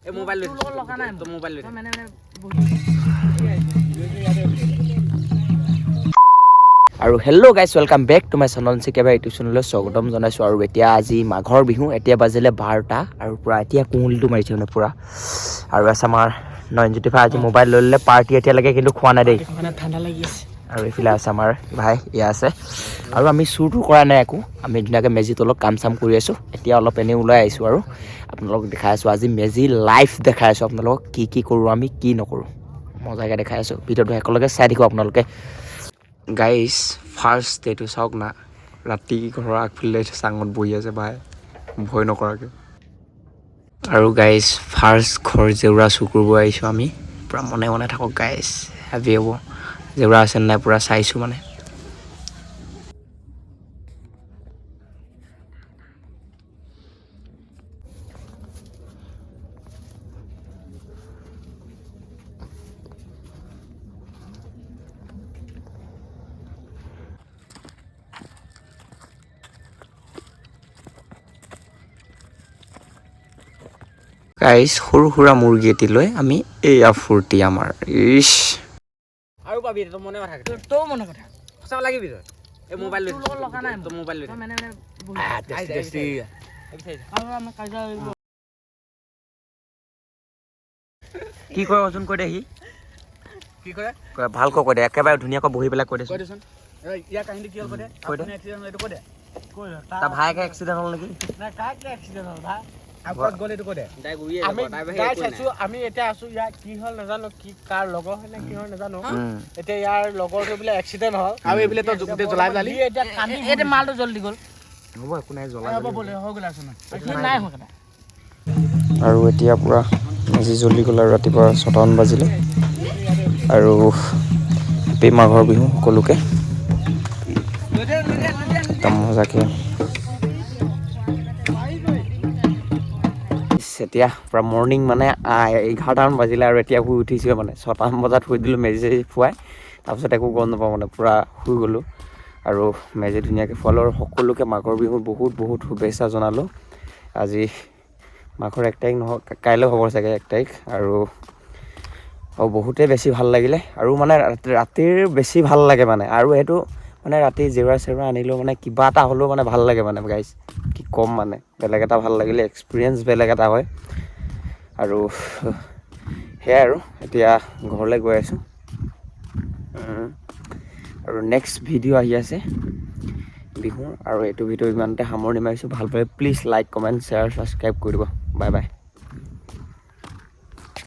এই মোবাইল লৈ লগা নাই তো মোবাইল লৈ মানে আৰু hello' guys welcome back to my channel চিকেবা ইউটিউব চেনেললৈ স্বাগতম জনাইছোঁ। আৰু এতিয়া আজি মাঘৰ বিহু, এতিয়া বাজিলে 12টা আৰু পূৰা এতিয়া কুঁৱলীটো মাৰিছে মানে পূৰা। আৰু আছে আমাৰ নয়নজ্যোতি ভাই আজি মোবাইল লৈ ল'লে, পাৰ্টি এতিয়ালৈকে কিন্তু খোৱা নাই দেই, ঠাণ্ডা লাগি আছে। আৰু এইফালে আছে আমাৰ ভাই, এয়া আছে। আৰু আমি চুৰটো কৰা নাই একো, আমি ধুনীয়াকৈ মেজিত অলপ কাম চাম কৰি আছোঁ। এতিয়া অলপ এনেই ওলাই আহিছোঁ আৰু আপোনালোকক দেখাই আছোঁ আজি মেজি লাইভ দেখাই আছোঁ আপোনালোকক, কি কৰোঁ আমি কি নকৰোঁ মজাকৈ দেখাই আছোঁ। ভিডিঅ'টো একেলগে চাই থাকিব আপোনালোকে। গাইজ ফাৰ্ষ্ট ডেটো চাওক না, ৰাতি ঘৰৰ আগফালে চাঙত বহি আছে ভাই ভয় নকৰাকৈ। আৰু গাইজ ফাৰ্ষ্ট ঘৰ জেউৰা চুৰ কৰিব আহিছোঁ আমি, পূৰা মনে মনে থাকক গাইজ, হেভি হ'ব। জেউৰা আছে নাই পূৰা চাইছোঁ মানে। গাইজ সৰু সুৰা মুৰ্গী এটি লৈ আমি এয়া ফূৰ্তি আমাৰ ইছ। আৰু পাবি তোৰ মনে কথা, তোৰ মনে কথা সঁচা লাগিবি তই। এই মোবাইল লৈ লগা নাই তো মোবাইল লৈ মানে কি কৰে অৰ্জুন কৈ দে, সি কি কৰে ভালকৈ কৈ দে, একেবাৰে ধুনীয়াকৈ বহি পেলাই কৈ দেচোন। ইয়াৰ কাহিনী কি হ'ল কৈ দে, কৈ দে তাৰ ভাইকে এক্সিডেণ্ট হ'ল নেকি? আমি এতিয়া আছো ইয়াৰ কি হল নাজানো, কি কাৰ লগৰ হয় নে কি হয় নাজানো। এতিয়া ইয়াৰ লগৰটো বোলে এক্সিডেণ্ট হ'ল আৰু এইবোলে তো গোটেই জ্বলাই পেলালি। এতিয়া মালটো জলদি গ'ল, হ'ব একো নাই, জ্বলাই হৈ গ'ল আছে নাই হোৱা। আৰু এতিয়া পূৰা মেজি জ্বলি গ'ল আৰু ৰাতিপুৱা 6টামান বাজিলে। আৰু হেপী মাঘৰ বিহু সকলোকে, একদম মজাকৈ। এতিয়া পূৰা মৰ্ণিং মানে 11টামান বাজিলে আৰু এতিয়া শুই উঠিছোৱে মানে 6টামান বজাত শুই দিলোঁ মেজি চেজি ফুৱাই, তাৰপিছত একো গম নাপাওঁ মানে পূৰা শুই গ'লোঁ। আৰু মেজি ধুনীয়াকৈ ফুৱালোঁ আৰু সকলোকে মাঘৰ বিহুৰ বহুত বহুত শুভেচ্ছা জনালোঁ। আজি মাঘৰ 1 তাৰিখ নহয়, কাইলৈ হ'ব চাগে 1 তাৰিখ। আৰু বহুতেই বেছি ভাল লাগিলে, আৰু মানে ৰাতিৰ বেছি ভাল লাগে মানে। আৰু সেইটো মানে ৰাতি জেউৰা চেউৰা আনিলেও মানে কিবা এটা হ'লেও মানে ভাল লাগে মানে গাইজ, কি ক'ম মানে, বেলেগ এটা ভাল লাগিলে, এক্সপিৰিয়েঞ্চ বেলেগ এটা হয়। আৰু সেয়াই আৰু এতিয়া ঘৰলৈ গৈ আছোঁ। আৰু নেক্সট ভিডিঅ' আহি আছে বিহুৰ, আৰু এইটো ভিডিঅ' ইমানতে সামৰণি মাৰিছোঁ। ভাল পালে please like comment share subscribe কৰি দিব। Bye bye.